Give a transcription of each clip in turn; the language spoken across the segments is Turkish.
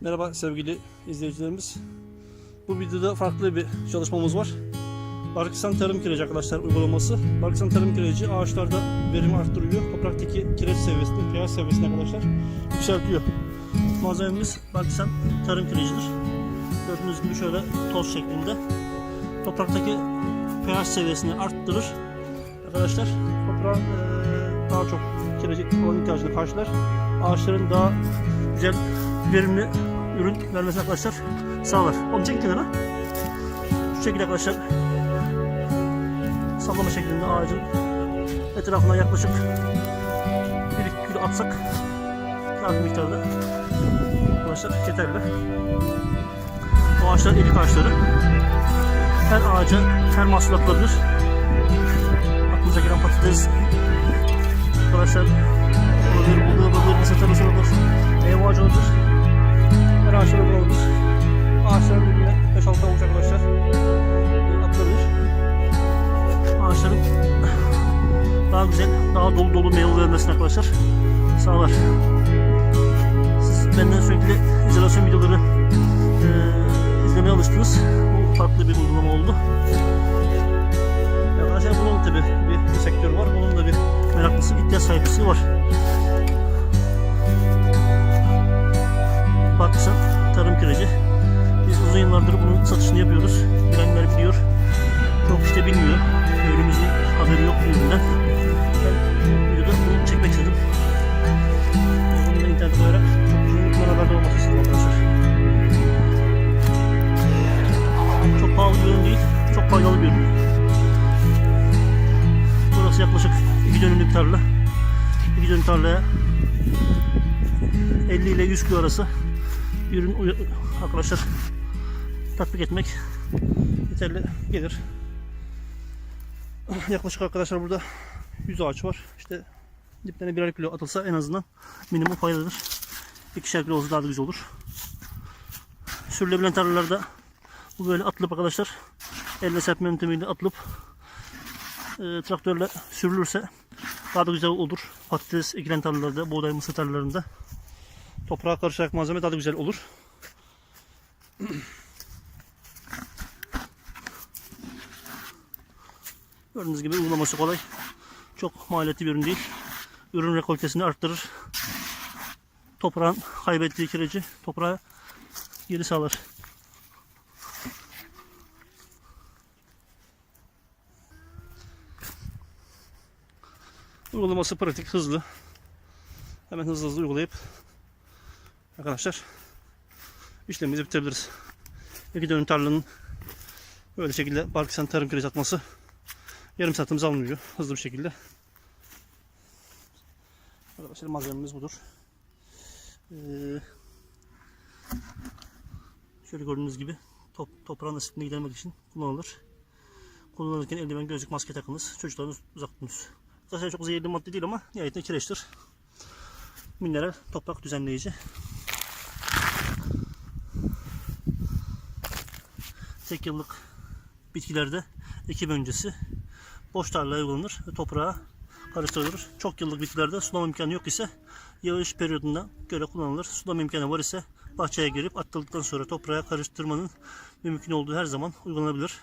Merhaba sevgili izleyicilerimiz. Bu videoda farklı bir çalışmamız var. Barksan Tarım Kireci arkadaşlar uygulaması. Barksan Tarım Kireci ağaçlarda verimi arttırıyor. Topraktaki kireç seviyesini, pH seviyesini arkadaşlar yükseltiyor. Malzememiz Barksan Tarım Kirecidir. Gördüğünüz gibi şöyle toz şeklinde. Topraktaki pH seviyesini arttırır. Arkadaşlar toprağın daha çok kireci olan ihtiyacını karşılar. Ağaçların daha güzel, verimli ürün vermesini arkadaşlar sağlar. Onu çekin kenara. Şu şekilde arkadaşlar sallama şeklinde ağacın etrafına yaklaşık 1-2 kilo atsak kafi miktarda arkadaşlar yeterli. Bu ağaçlar erik ağaçları. Her ağaca her mahsul atılabilir. Aklınıza gelen patates arkadaşlar olabilir, buluğu olabilir, mısır tarlası olabilir, meyve ağacı olabilir. Her ağaçlar olabilir. Ağaçların birbirine 5-6 avuç arkadaşlar atılabilir. Ağaçların daha güzel, daha dolu dolu meyve vermesini arkadaşlar sağlar. Siz benden sürekli izolasyon videoları izlemeye alıştınız. Bu farklı bir uygulama oldu. Arkadaşlar bunun tabi bir sektör var. Bunun da bir meraklısı, ihtiyaç sahipsi var. Barksan Tarım Kireci. Biz uzun yıllardır bunun satışını yapıyoruz. Bilenler biliyor. Çok işte bilmiyor. Köylümüzün haberi yok bu üründen. Ben videoda bunu çekmek istedim. Bunu da internet olarak çok uzun haberde olması istedim arkadaşlar. Çok pahalı bir ürün değil. Çok faydalı bir ürün. Burası yaklaşık 2 dönümlük tarla. 2 dönüm tarlaya 50 ile 100 kilo arası ürün arkadaşlar tatbik etmek yeterli gelir. Yaklaşık arkadaşlar burada 100 ağaç var. İşte diplerine birer kilo atılsa en azından minimum faydadır. 2'şer kilo olsa daha da güzel olur. Sürülebilen tarlalarda bu böyle atılıp arkadaşlar elle serpme yöntemiyle atılıp traktörle sürülürse daha da güzel olur. Patates ekilen tarlalarda, buğday, mısır tarlalarında toprağa karışarak malzeme daha da güzel olur. Gördüğünüz gibi uygulaması kolay. Çok maliyetli bir ürün değil. Ürün rekoltesini arttırır. Toprağın kaybettiği kireci toprağa geri sağlar. Uygulaması pratik, hızlı. Hemen hızlı uygulayıp arkadaşlar işlemimizi bitirebiliriz. 2 dönüm tarlanın böyle şekilde Barksan Tarım Kireci atması yarım saatimizi almıyor hızlı bir şekilde. Arkadaşlar malzememiz budur. Şöyle gördüğünüz gibi toprağın asitini gidermek için kullanılır. Kullanırken eldiven, gözlük, maske takınız. Çocuklarınız uzak tutunuz. Arkadaşlar çok zehirli madde değil ama nihayetinde kireçtir. Mineral, toprak düzenleyici. Tek yıllık bitkilerde ekim öncesi boş tarlaya uygulanır ve toprağa karıştırılır. Çok yıllık bitkilerde sulama imkanı yok ise yağış periyoduna göre kullanılır. Sulama imkanı var ise bahçeye girip atıldıktan sonra toprağa karıştırmanın mümkün olduğu her zaman uygulanabilir.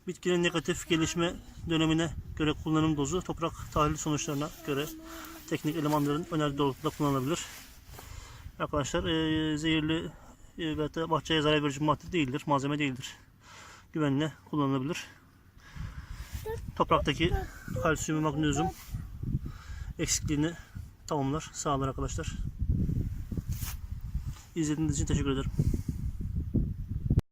Bitkinin negatif gelişme dönemine göre kullanım dozu toprak tahlil sonuçlarına göre teknik elemanların önerdiği doğrultuda kullanılabilir. Arkadaşlar zehirli ve bahçeye zarar verici madde değildir, malzeme değildir. Güvenle kullanılabilir. Topraktaki kalsiyum ve magnezyum eksikliğini tamamlar, sağlar arkadaşlar. İzlediğiniz için teşekkür ederim.